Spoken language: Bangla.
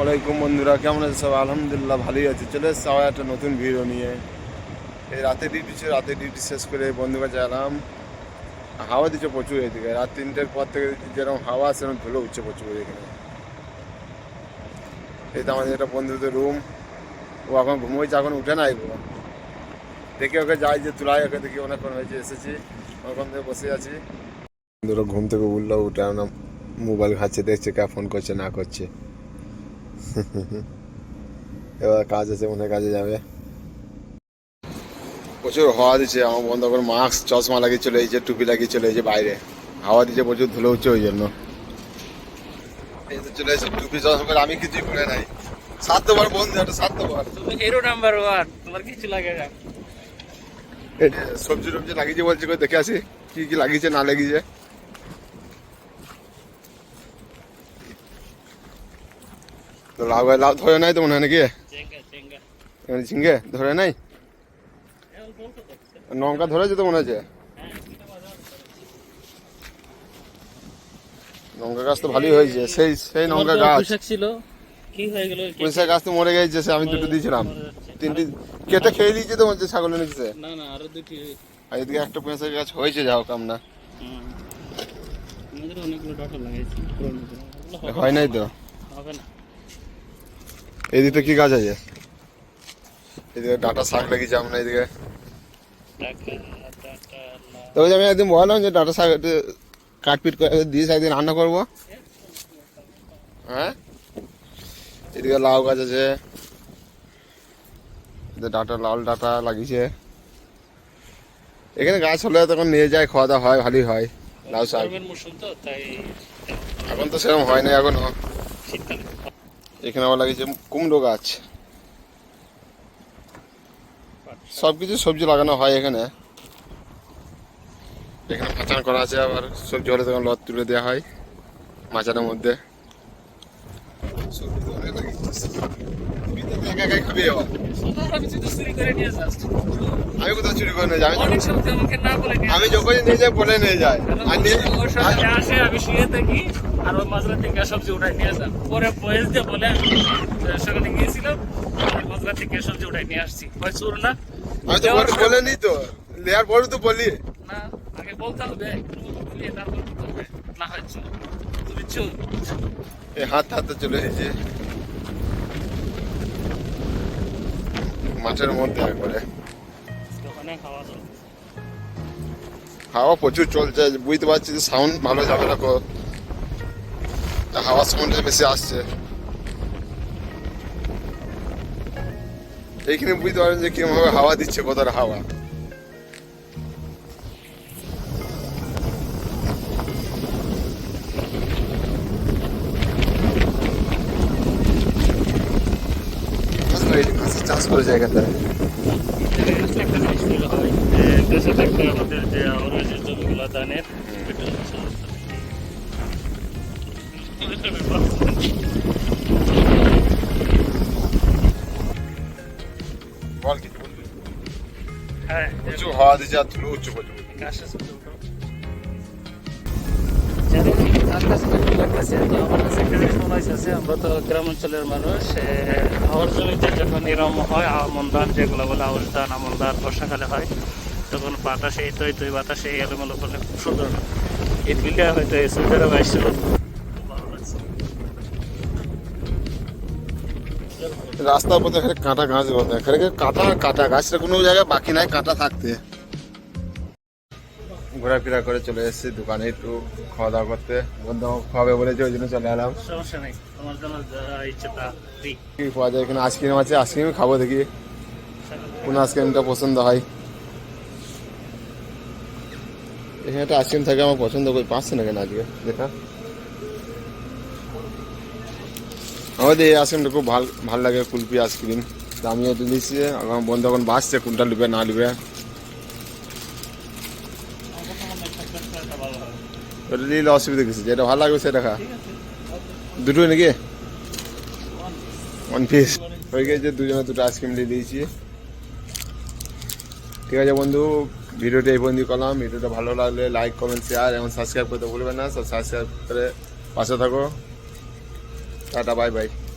ওয়ালাইকুম বন্ধুরা, কেমন আছে সব? আলহামদুলিল্লাহ ভালোই আছে। চলে এসছে আবার একটা নতুন ভিডিও নিয়ে। এই রাতে ডিউটি শেষ করে বন্ধু কাছে এলাম। হাওয়া দিচ্ছে প্রচুর এদিকে। রাত 3টের পর থেকে যেরকম হাওয়া সেরকম ধুলো উঠছে প্রচুর এখানে। এই তো আমাদের একটা বন্ধুদের রুম। ও এখন ঘুমোইছে, এখন উঠে নাই গো। দেখি ওকে যাই যে তুলাই, ওকে দেখি অনেকক্ষণ হয়েছে এসেছি, অনেকক্ষণ থেকে বসে আছি। বন্ধুরা ঘুম থেকে উঠলো, উঠে না মোবাইল ঘাটছে, দেখছে কে ফোন করছে না করছে। এবার কাজ আছে, মনে কাজে যাবে। প্রচুর হাওয়া দিচ্ছে। আমার বন্ধ করে মাস্ক চশমা লাগিয়ে চলে এসেছে, টুপি লাগিয়ে চলে এসেছে বাইরে। হাওয়া দিচ্ছে প্রচুর, ধুলো হচ্ছে ওই জন্য। এই তো চলে এসেছে টুপি চশমা করে, আমি কিছুই করে নাই। সাতবার বন্ধু, একটা সাতবার। তুমি হিরো নাম্বার 1, তোমার কিছু লাগে না। সবজি টবজি লাগিয়েছে বলছে, করে দেখে আসি কি কি লাগিয়েছে না লাগিয়েছে। তো লাউ ধরে নাই তো মনে হয় নাকি? ঝিঙ্গে ধরে নাই, লঙ্কা ধরেছে তো মনে হচ্ছে। লঙ্কা গাছ তো ভালোই হয়েছে, সেই সেই লঙ্কা গাছ ছিল, কি হয়ে গেল? পুঁইশাক গাছ তো মরে গেছে, সে আমি দুটো দিয়েছিলাম, তিনটি কেটে খেয়ে দিয়েছে তো মনে ছাগল এনেছে। না না, আরো দুটি। আর এদিকে একটা পুঁইশাক গাছ হয়েছে, যাও কাম না। আমাদের অনেকগুলো ডাটা লাগাইছি, হয় নাই তো, হবে না। এদিকে কি গাছ আছে? এদিকে ডাটা শাক লাগিয়েছে আমরা এদিকে। তবে আমি একদিন বললাম যে ডাটা শাক কাটপিট করে দিয়েছ, একদিন রান্না করবো। হ্যাঁ, এদিকে লাউ গাছ আছে, ডাটা লাল ডাটা লাগিয়েছে। এখানে গাছ হলে তখন নিয়ে যায়, খাওয়া দাওয়া হয়, ভালোই হয় লাউ শাক। এখন তো সেরকম হয় না এখনো। এখানে আবার লাগিয়েছে কুমড়ো গাছ। সবকিছু সবজি লাগানো হয় এখানে। এখানে মাচান করা আছে, আবার সবজি হলে তখন লত তুলে দেওয়া হয় মাচানের মধ্যে। আমি কোথাও চুরি করে নিয়ে যাই, আমি যখন নিয়ে যাই বলে নিয়ে যায়। আমি শুয়ে থাকি আর ওই মাঝরা থেকে সবজি উঠাই নিয়ে আসলাম। পরে বয়স দিয়ে বলে সকালে গিয়েছিলাম, মাঝরা থেকে সবজি উঠাই নিয়ে আসছি। হয় চুর না, আমি তো বলে নি তো, লেয়ার পরে তো বলি না, আগে বলতে হবে, তারপর বলতে হবে না হয় চুর, তুমি চুর। এই হাতে চলে এসেছে মাঠের মধ্যে একবারে। হাওয়া প্রচুর চলছে, বুঝতে পারছি যে সাউন্ড ভালো যাবে না, হাওয়ার সাউন্ড বেশি আসছে। এইখানে বুঝতে পারেন যে কিরকম ভাবে হাওয়া দিচ্ছে, কতটা হাওয়া। চাষ করে জায়গাটা দেশে থাকতে আমাদের যে অরুণের জমিগুলো দানের বল কিছু বলবি? হ্যাঁ, প্রচুর হাওয়া দিচ্ছে আর ধুলো উঠছে প্রচুর। আমরা তো গ্রাম অঞ্চলের মানুষ। আউশ জমিতে যখন এরম হয়, আমন ধান যেগুলো বলে আউশ ধান, আমন ধান বর্ষাকালে হয়, তখন বাতাসে তৈ তৈ বাতাসে এলোমেলো করলে খুব সুন্দর হয়। এই ফিল্ডে হয়তো এই সুন্দর আসছিল। রাস্তার পথে এখানে কাঁটা গাছ, এখানে কাঁটা গাছটা কোনো জায়গায় বাকি নাই কাঁটা থাকতে। ঘোরাফেরা করে চলে এসেছি দোকানে একটু খাওয়া দাওয়া করতে। বন্ধু খাওয়াবে বলেছে, ওই জন্য চলে এলাম। সমস্যা নেই, তোমার জন্য যা ইচ্ছা কি পাওয়া যায় এখানে? আইসক্রিম আছে, আইসক্রিম খাবো, দেখি কোন আইসক্রিমটা পছন্দ হয়। এখানে একটা আইসক্রিম থাকে আমার পছন্দ, করে পাচ্ছে না কেন আজকে দেখা। আমাদের এই আইসক্রিমটা খুব ভালো লাগে, কুলপি আইসক্রিম। আমিও তো দিচ্ছি, আমার বন্ধু এখন বাঁচছে কোনটা নেবে না নেবে। ওটা নিলে অসুবিধা কিছু, যেটা ভালো লাগবে সেটা খা। দুটোই নাকি? 1 পিস হয়ে গেছে, দুজনে দুটো আইসক্রিম দিয়ে দিয়েছি। ঠিক আছে বন্ধু, ভিডিওটা এই পর্যন্ত করলাম। ভিডিওটা ভালো লাগলে লাইক কমেন্ট শেয়ার এবং সাবস্ক্রাইব করতে ভুলবেন না। সব সাবস্ক্রাইব করে পাশে থাকো। Tata, bye bye.